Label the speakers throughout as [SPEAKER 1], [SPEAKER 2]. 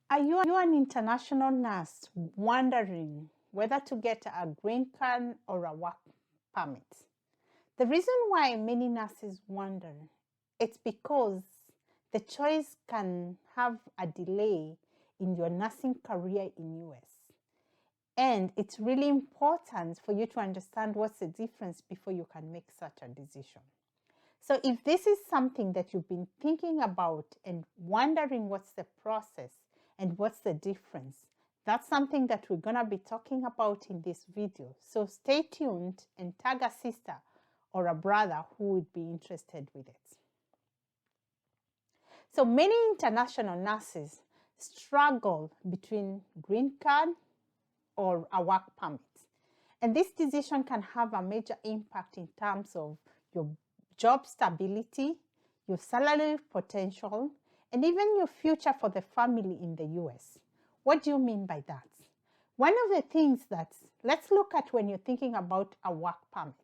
[SPEAKER 1] Are you an international nurse wondering whether to get a green card or a work permit? The reason why many nurses wonder, it's because the choice can have a delay in your nursing career in US. And it's really important for you to understand what's the difference before you can make such a decision. So if this is something that you've been thinking about and wondering what's the process and what's the difference, that's something that we're going to be talking about in this video. So stay tuned and tag a sister or a brother who would be interested with it. So many international nurses struggle between green card or a work permit. And this decision can have a major impact in terms of your job stability, your salary potential, and even your future for the family in the US. What do you mean by that? One of the things that, let's look at when you're thinking about a work permit.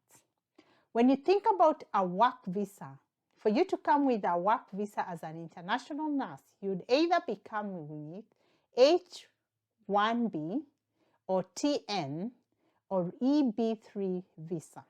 [SPEAKER 1] When you think about a work visa, for you to come with a work visa as an international nurse, you'd either become with H-1B or TN or EB3 visa.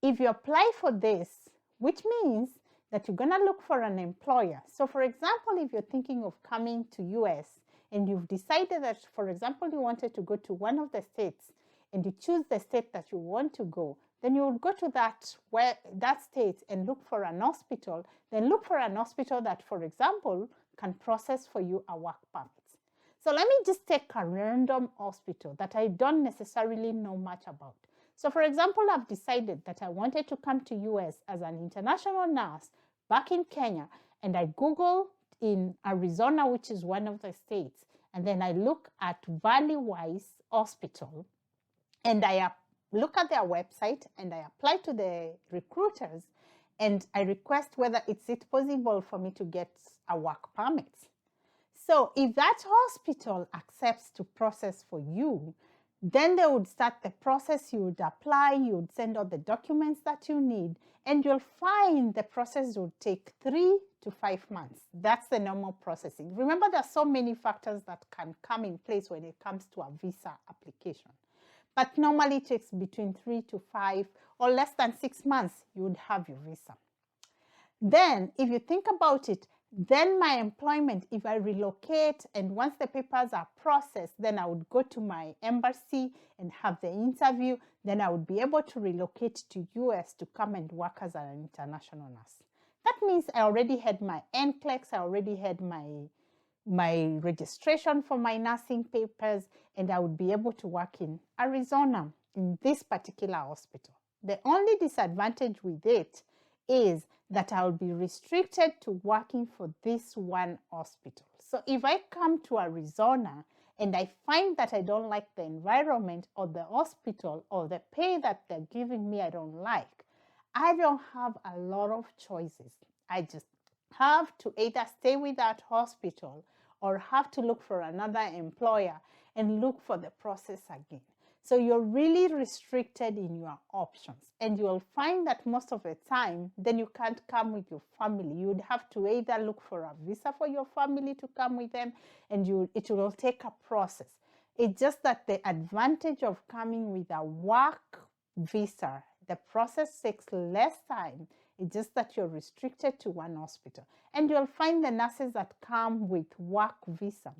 [SPEAKER 1] If you apply for this, which means that you're going to look for an employer. So for example, if you're thinking of coming to US and you've decided that, for example, you wanted to go to one of the states and you choose the state that you want to go, then you would go to that state and look for an hospital, then look for an hospital that, for example, can process for you a work permit. So let me just take a random hospital that I don't necessarily know much about. So for example, I've decided that I wanted to come to US as an international nurse back in Kenya, and I Google in Arizona, which is one of the states, and then I look at Valleywise Hospital, and I look at their website, and I apply to the recruiters, and I request whether it's possible for me to get a work permit. So if that hospital accepts to process for you, then they would start the process. You would apply, you would send all the documents that you need, and you'll find the process would take 3 to 5 months. That's the normal processing. Remember, there are so many factors that can come in place when it comes to a visa application. But normally it takes between 3 to 5 or less than 6 months, you would have your visa. Then, if you think about it, then my employment, if I relocate and once the papers are processed, then I would go to my embassy and have the interview. Then I would be able to relocate to US to come and work as an international nurse. That means I already had my NCLEX, I already had my registration for my nursing papers, and I would be able to work in Arizona in this particular hospital. The only disadvantage with it is that I'll be restricted to working for this one hospital. So if I come to Arizona and I find that I don't like the environment or the hospital or the pay that they're giving me I don't like, I don't have a lot of choices. I just have to either stay with that hospital or have to look for another employer and look for the process again. So you're really restricted in your options, and you'll find that most of the time, then you can't come with your family. You would have to either look for a visa for your family to come with them, and it will take a process. It's just that the advantage of coming with a work visa, the process takes less time. It's just that you're restricted to one hospital. And you'll find the nurses that come with work visa,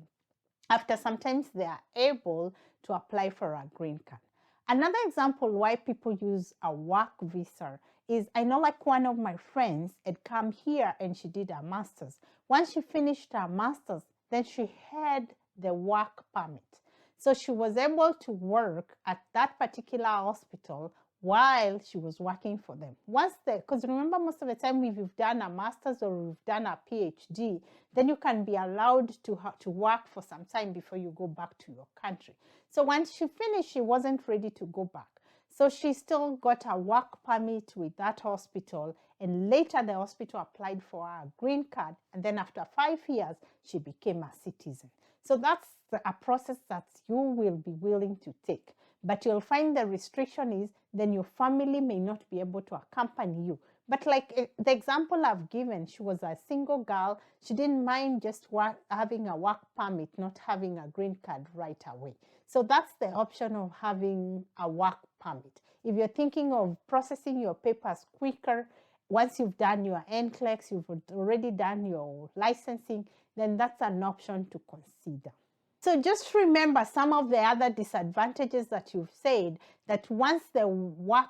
[SPEAKER 1] after sometimes they are able to apply for a green card. Another example why people use a work visa is, I know like one of my friends had come here and she did her master's. Once she finished her master's, then she had the work permit. So she was able to work at that particular hospital while she was working for them. Because remember, most of the time, if you've done a master's or you've done a PhD, then you can be allowed to work for some time before you go back to your country. So once she finished, she wasn't ready to go back. So she still got a work permit with that hospital, and later the hospital applied for a green card, and then after 5 years, she became a citizen. So that's a process that you will be willing to take. But you'll find the restriction is then your family may not be able to accompany you But like the example I've given, she was a single girl. She didn't mind just having a work permit, not having a green card right away. So that's the option of having a work permit. If you're thinking of processing your papers quicker, once you've done your NCLEX, you've already done your licensing, then that's an option to consider. So just remember some of the other disadvantages that you've said, that once the work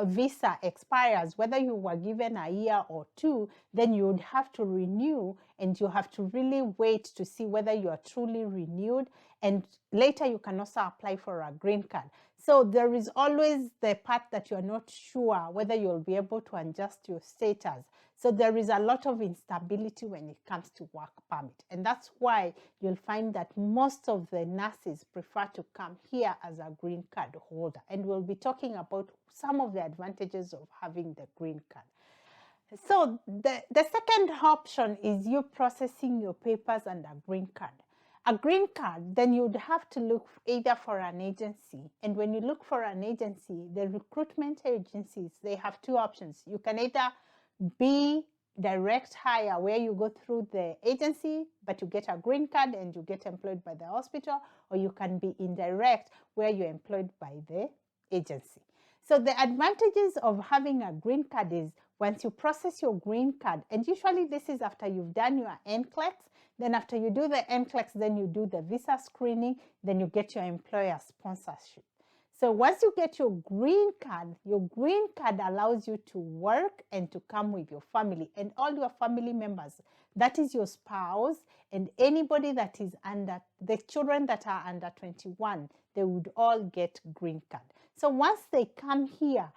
[SPEAKER 1] visa expires, whether you were given a year or two, then you would have to renew, and you have to really wait to see whether you are truly renewed, and later you can also apply for a green card. So there is always the part that you're not sure whether you'll be able to adjust your status. So there is a lot of instability when it comes to work permit. And that's why you'll find that most of the nurses prefer to come here as a green card holder. And we'll be talking about some of the advantages of having the green card. So the second option is you processing your papers under green card. A green card, then you'd have to look either for an agency. And when you look for an agency, the recruitment agencies, they have two options. You can either be direct hire, where you go through the agency, but you get a green card and you get employed by the hospital, or you can be indirect, where you're employed by the agency. So the advantages of having a green card is once you process your green card, and usually this is after you've done your NCLEX, then after you do the NCLEX, then you do the visa screening, then you get your employer sponsorship. So once you get your green card allows you to work and to come with your family and all your family members. That is your spouse and anybody that is under, the children that are under 21, they would all get green card. So once they come here,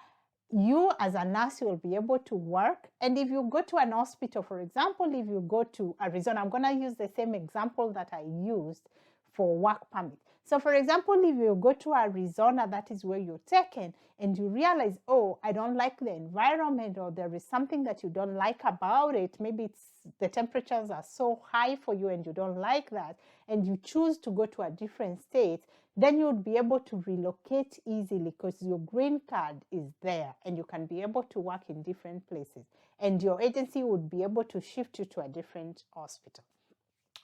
[SPEAKER 1] you as a nurse will be able to work. And if you go to an hospital, for example, if you go to Arizona, I'm going to use the same example that I used for work permit. So for example, if you go to Arizona, that is where you're taken, and you realize, oh, I don't like the environment, or there is something that you don't like about it. Maybe it's the temperatures are so high for you and you don't like that, and you choose to go to a different state, then you would be able to relocate easily because your green card is there and you can be able to work in different places. And your agency would be able to shift you to a different hospital.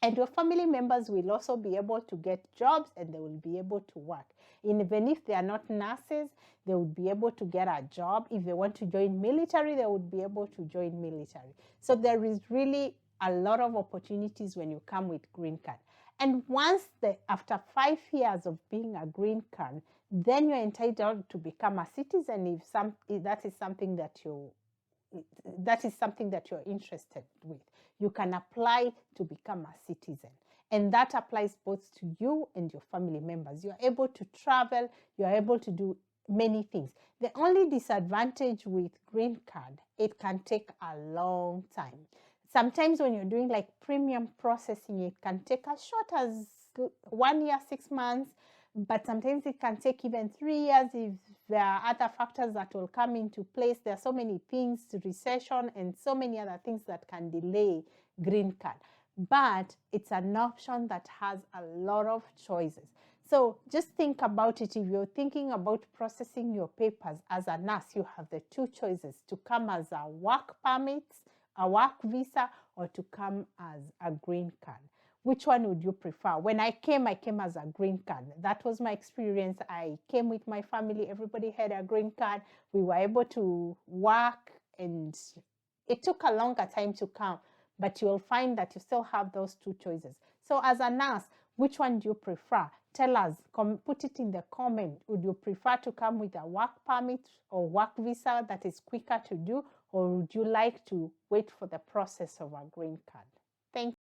[SPEAKER 1] And your family members will also be able to get jobs and they will be able to work. Even if they are not nurses, they would be able to get a job. If they want to join military, they would be able to join military. So there is really a lot of opportunities when you come with green card. And once after 5 years of being a green card, then you're entitled to become a citizen if that is something that you're interested with. You can apply to become a citizen. And that applies both to you and your family members. You're able to travel, you're able to do many things. The only disadvantage with green card, it can take a long time. Sometimes when you're doing like premium processing, it can take as short as 1 year, 6 months, but sometimes it can take even 3 years if there are other factors that will come into place. There are so many things, recession and so many other things that can delay green card. But it's an option that has a lot of choices. So just think about it. If you're thinking about processing your papers as a nurse, you have the two choices: to come as a work permit, a work visa, or to come as a green card. Which one would you prefer? When I came as a green card. That was my experience. I came with my family. Everybody had a green card. We were able to work, and it took a longer time to come, but you'll find that you still have those two choices. So as a nurse, which one do you prefer? Tell us, put it in the comment. Would you prefer to come with a work permit or work visa that is quicker to do, or would you like to wait for the process of a green card? Thank you.